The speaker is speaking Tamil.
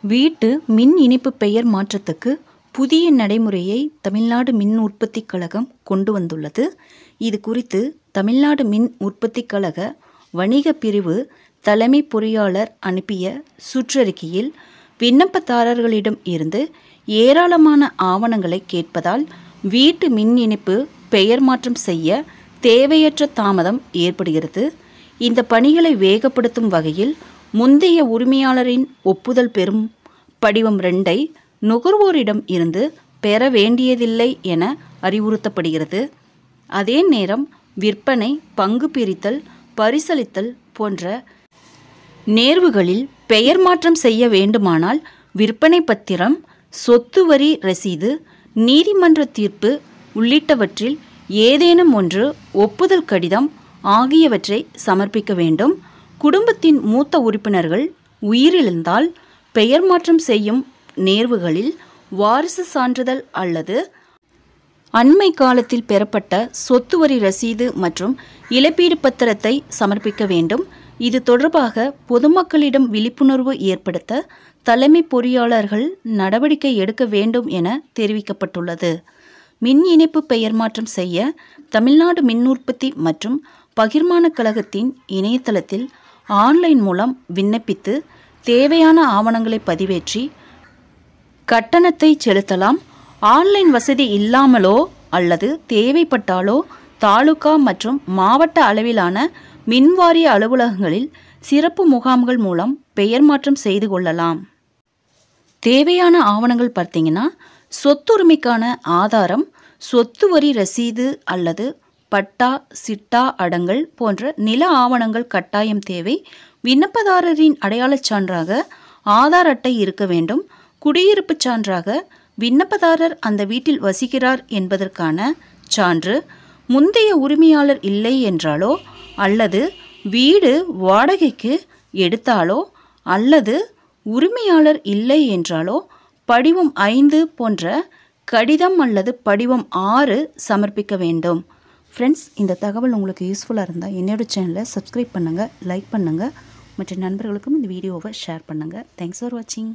வீட்டு மின் இணைப்பு பெயர் மாற்றத்துக்கு புதிய நடைமுறையை தமிழ்நாடு மின் உற்பத்தி கழகம் கொண்டு வந்துள்ளது. இது குறித்து தமிழ்நாடு மின் உற்பத்தி கழக வணிக பிரிவு தலைமை பொறியாளர் அனுப்பிய சுற்றறிக்கையில் விண்ணப்பதாரர்களிடம் இருந்து ஏராளமான ஆவணங்களை கேட்பதால் வீட்டு மின் இணைப்பு பெயர் மாற்றம் செய்ய தேவையற்ற தாமதம் ஏற்படுகிறது. இந்த பணிகளை வேகப்படுத்தும் வகையில் முந்தைய உரிமையாளரின் ஒப்புதல் பெறும் படிவம் 2ஐ நுகர்வோரிடம் இருந்து பெற வேண்டியதில்லை என அறிவுறுத்தப்படுகிறது. அதே நேரம் விற்பனை, பங்கு பிரித்தல், பரிசளித்தல் போன்ற நேர்வுகளில் பெயர் மாற்றம் செய்ய வேண்டுமானால் விற்பனை பத்திரம், சொத்து வரி ரசீது, நீதிமன்ற தீர்ப்பு உள்ளிட்டவற்றில் ஏதேனும் ஒன்று, ஒப்புதல் கடிதம் ஆகியவற்றை சமர்ப்பிக்க வேண்டும். குடும்பத்தின் மூத்த உறுப்பினர்கள் உயிரிழந்தால் பெயர் மாற்றம் செய்யும் நேர்வுகளில் வாரிசு சான்றிதழ் அல்லது அண்மை காலத்தில் பெறப்பட்ட சொத்து வரி ரசீது மற்றும் இழப்பீடு பத்திரத்தை சமர்ப்பிக்க வேண்டும். இது தொடர்பாக பொதுமக்களிடம் விழிப்புணர்வு ஏற்படுத்த தலைமை பொறியாளர்கள் நடவடிக்கை எடுக்க வேண்டும் என தெரிவிக்கப்பட்டுள்ளது. மின் இணைப்பு பெயர் மாற்றம் செய்ய தமிழ்நாடு மின் உற்பத்தி மற்றும் பகிர்மான கழகத்தின் இணையதளத்தில் ஆன்லைன் மூலம் விண்ணப்பித்து தேவையான ஆவணங்களை பதிவேற்றி கட்டணத்தை செலுத்தலாம். ஆன்லைன் வசதி இல்லாமலோ அல்லது தேவைப்பட்டாலோ தாலுகா மற்றும் மாவட்ட அளவிலான மின்வாரிய அலுவலகங்களில் சிறப்பு முகாம்கள் மூலம் பெயர் மாற்றம் செய்து கொள்ளலாம். தேவையான ஆவணங்கள் பார்த்தீங்கன்னா, சொத்துரிமைக்கான ஆதாரம், சொத்து வரி ரசீது அல்லது பட்டா, சிட்டா அடங்கல் போன்ற நில ஆவணங்கள் கட்டாயம் தேவை. விண்ணப்பதாரரின் அடையாளச் சான்றாக ஆதார் அட்டை இருக்க வேண்டும். குடியிருப்புச் சான்றாக விண்ணப்பதாரர் அந்த வீட்டில் வசிக்கிறார் என்பதற்கான சான்று, முந்தைய உரிமையாளர் இல்லை என்றாலோ அல்லது வீடு வாடகைக்கு எடுத்தாலோ அல்லது உரிமையாளர் இல்லை என்றாலோ படிவம் 5 போன்ற கடிதம் அல்லது படிவம் 6 சமர்ப்பிக்க வேண்டும். ஃப்ரெண்ட்ஸ், இந்த தகவல் உங்களுக்கு யூஸ்ஃபுல்லாக இருந்தால் என்னோட சேனலை சப்ஸ்கிரைப் பண்ணுங்கள், லைக் பண்ணுங்கள், மற்ற நண்பர்களுக்கும் இந்த வீடியோவை ஷேர் பண்ணுங்கள். தேங்க்ஸ் ஃபார் வாட்சிங்.